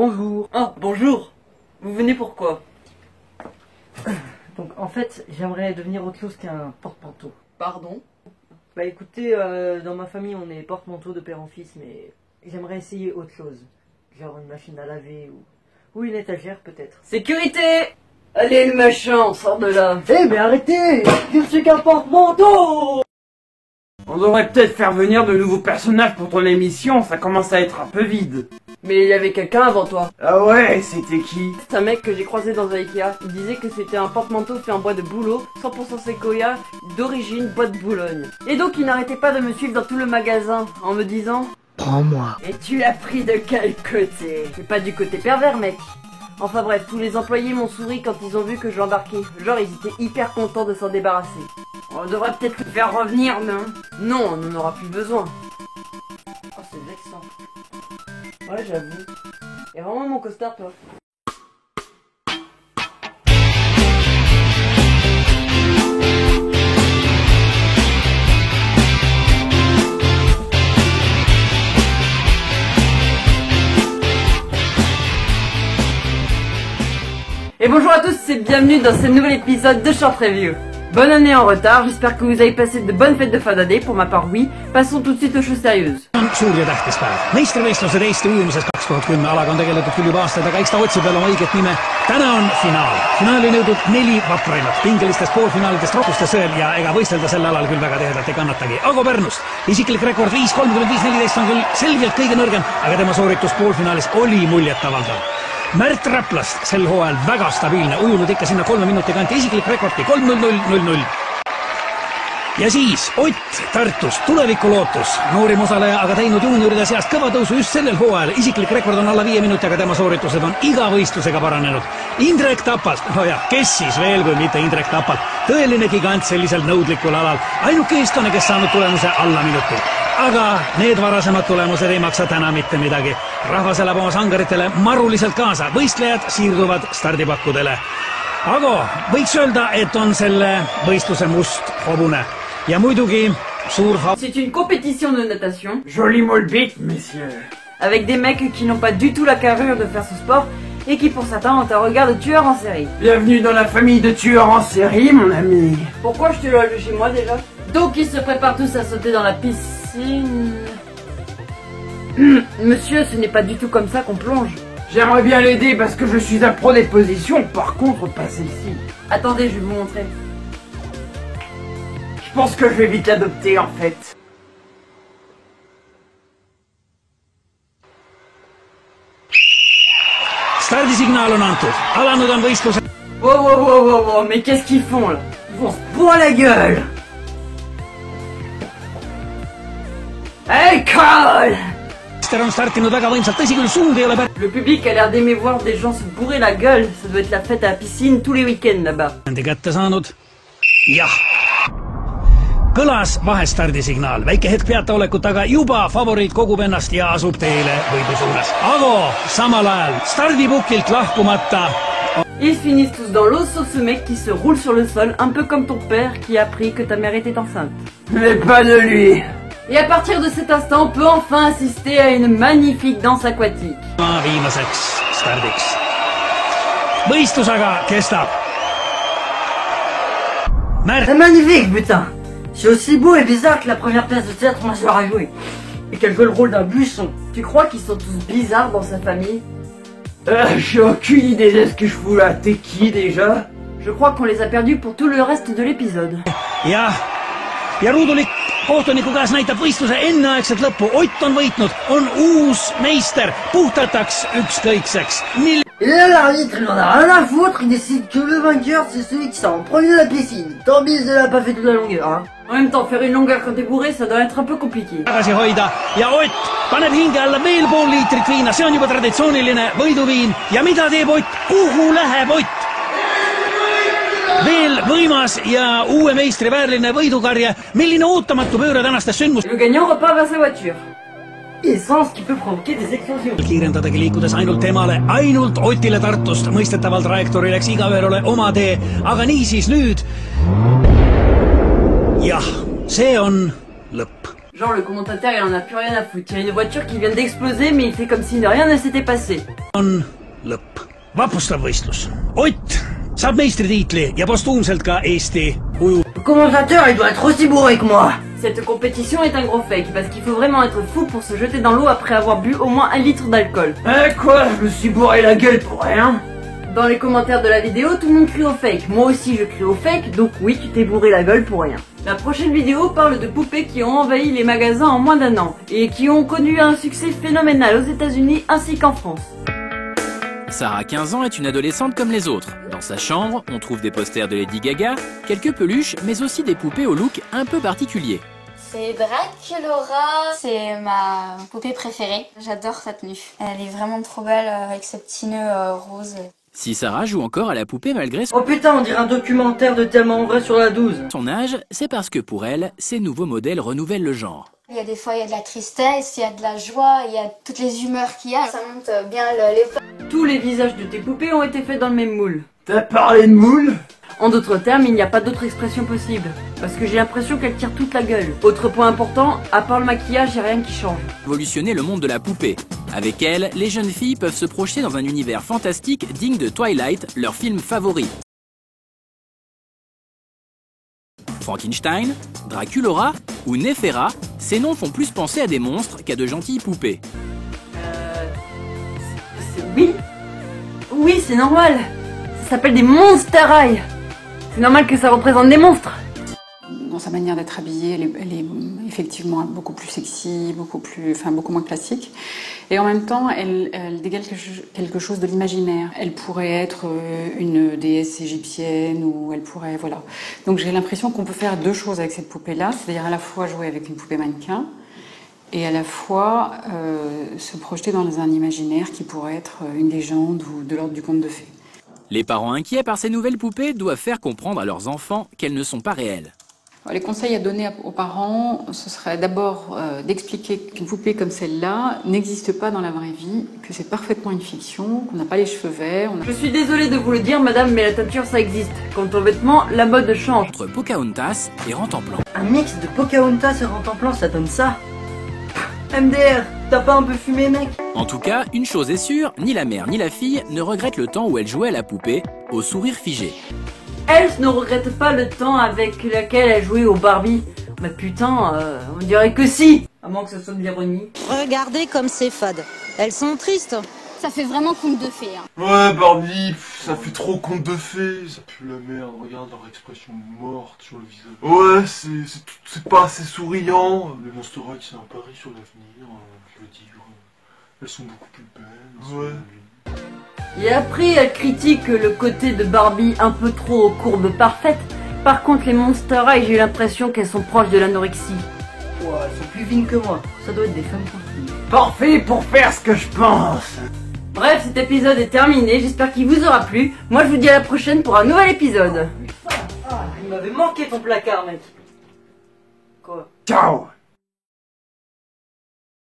Bonjour. Oh, bonjour. Vous venez pourquoi? Donc en fait, j'aimerais devenir autre chose qu'un porte-manteau. Pardon? Bah écoutez, dans ma famille on est porte-manteau de père en fils, mais j'aimerais essayer autre chose. Genre une machine à laver ou une étagère peut-être. Sécurité! Allez le machin, sors de là. Eh mais arrêtez! Je ne suis qu'un porte-manteau! On devrait peut-être faire venir de nouveaux personnages pour ton émission, ça commence à être un peu vide. Mais il y avait quelqu'un avant toi. Ah ouais, c'était qui? C'est un mec que j'ai croisé dans un Ikea. Il disait que c'était un porte-manteau fait en bois de bouleau, 100% séquoia, d'origine bois de Boulogne. Et donc il n'arrêtait pas de me suivre dans tout le magasin, en me disant: Prends-moi. Et tu l'as pris de quel côté? C'est pas du côté pervers, mec. Enfin bref, tous les employés m'ont souri quand ils ont vu que je l'embarquais. Genre ils étaient hyper contents de s'en débarrasser. On devrait peut-être le faire revenir, non? Non, on n'en aura plus besoin. Oh, c'est vexant. Ouais, j'avoue. Et vraiment mon costard, toi. Et bonjour à tous et bienvenue dans ce nouvel épisode de Short Review. Bonne année en retard, j'espère que vous avez passé de bonnes fêtes de fin d'année, pour ma part oui. Passons tout de suite aux choses sérieuses. Suur ja tähtis päev. Meistrivõistluse Eesti ujumises 2010 alaga on tegeletud küll juba aastaid, aga eks ta otsib veel oma õiget nime. Täna on finaal. Finaali on jõudnud 4 vapraimat. Pingelistest poolfinaalidest rohkuste sõel ja ega võistelda sel alal küll väga tihedalt ei kannatagi. Ago Pärnust. Isiklik rekord 5.35.14 on küll selgelt kõige nõrgem, aga tema sooritus poolfinaalis oli muljetavaldav. Märt Raplast sel hooajal väga stabiilne, ujunud ikka sinna 3 minuti kanti, isiklik rekordki 3.00.00. Ja siis Ott Tartus, tulevikulootus, noorim osaleja, aga teinud juunioride seast kõva tõusu just sellel hooajal. Isiklik rekord on alla 5 minuti, aga tema sooritused on iga võistlusega paranenud. Indrek Tapalt, no jah, kes siis veel kui mitte Indrek Tapalt, tõeline gigant sellisel nõudlikul alal. Ainuke eestlane, kes saanud tulemuse alla minuti. Aga need varasemad tulemused ei maksa täna mitte midagi. Rahvas elab oma sangaritele maruliselt kaasa, võistlejad siirduvad stardipakkudele. Ago, võiks öelda, et on selle võistluse must hobune. Ja muidugi suur C'est une compétition de natation. Joli moule bite, messieurs. Avec des mecs qui n'ont pas du tout la carrure de faire ce sport et qui pour certains ont un regard de tueur en série. Bienvenue dans la famille de tueurs en série, mon ami. Pourquoi je te loge chez moi déjà? Donc ils se préparent tous à sauter dans la piscine. Monsieur, ce n'est pas du tout comme ça qu'on plonge. J'aimerais bien l'aider parce que je suis un pro des positions, par contre pas celle-ci. Attendez, je vais vous montrer. Je pense que je vais vite l'adopter en fait. Stardisignaal on antud. Alanud on võistluse. Wow, mais qu'est-ce qu'ils font là? Ils vont se bourrer la gueule. Hey, Carl! On startinud väga võimsalt, tõsi küll, suund ei ole Le public a l'air d'aimer voir des gens se bourrer la gueule. Ça doit être la fête à la piscine tous les week-ends là-bas. kätte saanud. Jah. Kõlas vahestardisignaal. Väike hetk peataolekut, aga juba favoriit kogub ennast ja asub teele võidu suunas. Ago samal ajal stardipukilt lahkumata. Ils finissent tous dans l'eau sauf ce mec qui se roule sur le sol, un peu comme ton père qui a appris que ta mère était enceinte. Mais pas de lui. Et à partir de cet instant, on peut enfin assister à une magnifique danse aquatique. Viimaseks stardiks. Võistlus aga kestab. C'est magnifique, putain! C'est aussi beau et bizarre que la première pièce de théâtre qu'on a joué. Et qu'elle joue le rôle d'un buisson. Tu crois qu'ils sont tous bizarres dans sa famille? J'ai aucune idée de ce que je fous là. T'es qui déjà? Je crois qu'on les a perdus pour tout le reste de l'épisode. Ja ruudulik kohtuniku käes näitab võistluse enneaegset lõppu. Ott on võitnud, on uus meister, puhtataks ükskõikseks. Et là, l'arbitre, il en a rien à foutre, il décide que le vainqueur, c'est celui qui sort en premier de la piscine. Tant pis, il a pas fait toute la longueur, hein. En même temps, faire une longueur quand t'es bourré, ça doit être un peu compliqué. Tagasi hoida ja Ott paneb hinge alla veel pool liitrit viina, see on juba traditsiooniline võiduviin. Ja mida teeb Ott? Kuhu läheb Ott? Veel võimas ja uue meistri väärline võidukarje. Milline ootamatu pööre tänastes sündmus. Le gagnant repart vers sa voiture. Essence qui peut provoquer des explosions. Kiirendadagi liikudes ainult temale, ainult Otile Tartust. Mõistetaval trajektoori läks igaühel ole oma tee. Aga niisiis nüüd. Jah, see on lõpp. Genre le commentateur il en a plus rien à foutre. Il y a une voiture qui vient d'exploser mais il fait comme si de rien ne s'était passé. On lõpp. Vapustav võistlus. Ott saab meistritiitli ja postuumselt ka Eesti uju. Le commentateur, il doit être aussi bourré que moi. Cette compétition est un gros fake parce qu'il faut vraiment être fou pour se jeter dans l'eau après avoir bu au moins 1 litre d'alcool. Quoi? Je me suis bourré la gueule pour rien. Dans les commentaires de la vidéo, tout le monde crie au fake. Moi aussi je crie au fake, donc oui, tu t'es bourré la gueule pour rien. La prochaine vidéo parle de poupées qui ont envahi les magasins en moins d'1 an et qui ont connu un succès phénoménal aux États-Unis ainsi qu'en France. Sarah, 15 ans, est une adolescente comme les autres. Dans sa chambre, on trouve des posters de Lady Gaga, quelques peluches, mais aussi des poupées au look un peu particulier. C'est Draculaura, c'est ma poupée préférée. J'adore sa tenue. Elle est vraiment trop belle avec ce petit nœud rose. Si Sarah joue encore à la poupée malgré Oh putain, on dirait un documentaire de Tellement Vrai sur la 12. son âge, c'est parce que pour elle, ces nouveaux modèles renouvellent le genre. Il y a des fois, il y a de la tristesse, il y a de la joie, il y a toutes les humeurs qu'il y a. Ça monte bien les... Tous les visages de tes poupées ont été faits dans le même moule. T'as parlé de moule? En d'autres termes, il n'y a pas d'autre expression possible. Parce que j'ai l'impression qu'elle tire toute la gueule. Autre point important, à part le maquillage, il n'y a rien qui change. Révolutionner le monde de la poupée. Avec elle, les jeunes filles peuvent se projeter dans un univers fantastique digne de Twilight, leur film favori. Frankenstein, Draculaura ou Néphera, ces noms font plus penser à des monstres qu'à de gentilles poupées. Oui. Oui, c'est normal. Ça s'appelle des Monster High. C'est normal que ça représente des monstres. Dans sa manière d'être habillée, elle est effectivement beaucoup plus sexy, beaucoup moins classique. Et en même temps, elle dégage quelque chose de l'imaginaire. Elle pourrait être une déesse égyptienne ou elle pourrait, voilà. Donc j'ai l'impression qu'on peut faire 2 choses avec cette poupée-là, c'est-à-dire à la fois jouer avec une poupée mannequin et à la fois se projeter dans un imaginaire qui pourrait être une légende ou de l'ordre du conte de fées. Les parents inquiets par ces nouvelles poupées doivent faire comprendre à leurs enfants qu'elles ne sont pas réelles. Les conseils à donner aux parents, ce serait d'abord d'expliquer qu'une poupée comme celle-là n'existe pas dans la vraie vie, que c'est parfaitement une fiction, qu'on n'a pas les cheveux verts. Je suis désolée de vous le dire, madame, mais la teinture ça existe. Quant aux vêtements, la mode change. Entre Pocahontas et Rantanplan. Un mix de Pocahontas et Rantanplan, ça donne ça. MDR, t'as pas un peu fumé, mec? En tout cas, une chose est sûre, ni la mère ni la fille ne regrettent le temps où elles jouaient à la poupée, au sourire figé. Elle ne regrette pas le temps avec lequel elle jouait au Barbie. Mais putain, on dirait que si. À moins que ce soit de l'ironie. Regardez comme c'est fade. Elles sont tristes. Ça fait vraiment conte de fées. Hein. Ouais, Barbie, ça fait trop conte de fées. Ça pue la merde, regarde leur expression morte sur le visage. Ouais, c'est pas assez souriant. Les Monster High, c'est un pari sur l'avenir. Je veux dire, elles sont beaucoup plus belles. Ouais. Et après, elle critique le côté de Barbie un peu trop aux courbes parfaites. Par contre, les Monster High, j'ai eu l'impression qu'elles sont proches de l'anorexie. Ouais, elles sont plus fines que moi. Ça doit être des femmes confinées. Parfait pour faire ce que je pense. Bref, cet épisode est terminé, j'espère qu'il vous aura plu. Moi, je vous dis à la prochaine pour un nouvel épisode. Il m'avait manqué ton placard, mec. Quoi? Ciao.